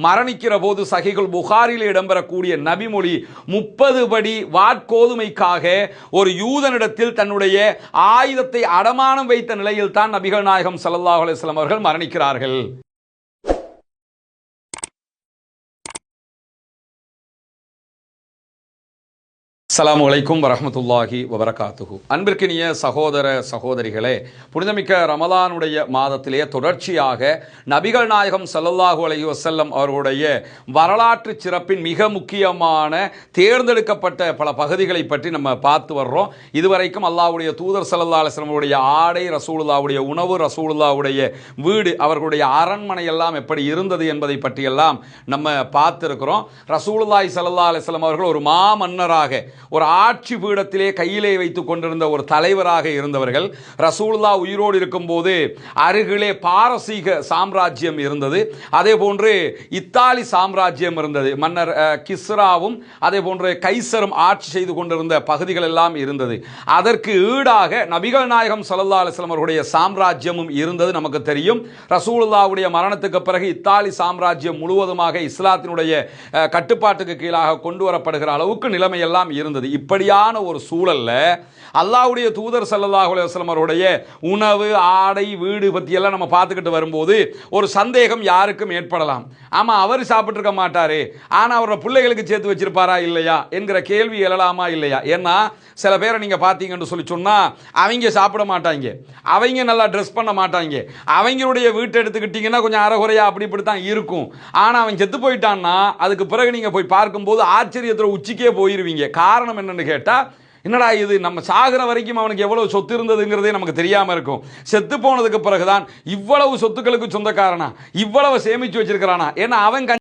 மரணிக்கிற போது சஹீஹுல் புகாரியில் இடம்பெறக்கூடிய நபிமொழி 30 படி வாட்கோதுமைக்காக ஒரு யூதனிடத்தில் தன்னுடைய ஆயுதத்தை அடமானம் வைத்த நிலையில் தான் நபிகள் நாயகம் ஸல்லல்லாஹு அலைஹி வஸல்லம் அவர்கள் மரணிக்கிறார்கள். அஸ்ஸலாமு அலைக்கும் வரஹ்மத்துல்லாஹி வபரகாத்துஹு. அன்பிற்கினிய சகோதர சகோதரிகளே, புனிதமிக்க ரமலானுடைய மாதத்திலே தொடர்ச்சியாக நபிகள் நாயகம் ஸல்லல்லாஹு அலைஹி வஸல்லம் அவர்களுடைய வரலாற்று சிறப்பின் மிக முக்கியமான தேர்ந்தெடுக்கப்பட்ட பல பகுதிகளை பற்றி நம்ம பார்த்து வர்றோம். இதுவரைக்கும் அல்லாஹ்வுடைய தூதர் ஸல்லல்லாஹு அலைஹி வஸல்லம் அவருடைய ஆடை, ரசூலுல்லாஹ்வுடைய உணவு, ரசூலுல்லாஹ்வுடைய வீடு, அவர்களுடைய அரண்மனை எல்லாம் எப்படி இருந்தது என்பதை பற்றியெல்லாம் நம்ம பார்த்திருக்கிறோம். ரசூலுல்லாஹி ஸல்லல்லாஹு அலைஹி வஸல்லம் அவர்கள் ஒரு மாமன்னராக, ஒரு ஆட்சி பீடத்திலே கையிலே வைத்துக் கொண்டிருந்த ஒரு தலைவராக இருந்தவர்கள். ரசூலுல்லாஹ் உயிரோடு இருக்கும்போது அருகிலே பாரசீக சாம்ராஜ்யம் இருந்தது, அதே போன்று இத்தாலி சாம்ராஜ்யம் இருந்தது. மன்னர் கிஸ்ராவும் அதே போன்று கைசரும் ஆட்சி செய்து கொண்டிருந்த பகுதிகள் எல்லாம் இருந்தது. அதற்கு ஈடாக நபிகள் நாயகம் ஸல்லல்லாஹு அலைஹி வஸல்லம் அவருடைய சாம்ராஜ்யமும் இருந்தது நமக்கு தெரியும். ரசூலுல்லாஹ்வுடைய மரணத்துக்கு பிறகு இத்தாலி சாம்ராஜ்யம் முழுவதுமாக இஸ்லாத்தினுடைய கட்டுப்பாட்டுக்கு கீழாக கொண்டு வரப்படுகிற அளவுக்கு நிலைமையெல்லாம் இருந்தது. இப்படியான ஒரு சூழல்ல அல்லாஹ்வுடைய தூதர் ஸல்லல்லாஹு அலைஹி வஸல்லம் அவருடைய உணவு, ஆடை, வீடு பற்றியெல்லாம் நம்ம பார்த்துக்கிட்டு வரும்போது ஒரு சந்தேகம் யாருக்கும் ஏற்படலாம். ஆமாம், அவர் சாப்பிட்டு இருக்க மாட்டாரு, ஆனால் அவரோட பிள்ளைகளுக்கு சேர்த்து வச்சிருப்பாரா இல்லையா என்கிற கேள்வி எழலாமா இல்லையா? ஏன்னா சில பேரை நீங்கள் பார்த்தீங்கன்னு சொல்லி சொன்னால் அவங்க சாப்பிட மாட்டாங்க, அவங்க நல்லா ட்ரெஸ் பண்ண மாட்டாங்க, அவங்களுடைய வீட்டை எடுத்துக்கிட்டிங்கன்னா கொஞ்சம் அறகுறையா அப்படி இப்படி தான் இருக்கும். ஆனால் அவன் செத்து போயிட்டான்னா அதுக்கு பிறகு நீங்கள் போய் பார்க்கும்போது ஆச்சரியத்தில் உச்சிக்கே போயிருவீங்க. காரணம் என்னன்னு கேட்டால், என்னடா இது, நம்ம சாகிற வரைக்கும் அவனுக்கு எவ்வளவு சொத்து இருந்ததுங்கிறதே நமக்கு தெரியாமல் இருக்கும். செத்து போனதுக்கு பிறகுதான் இவ்வளவு சொத்துக்களுக்கு சொந்தக்காரனா, இவ்வளவு சேமித்து வச்சிருக்கிறானா. ஏன்னா அவன்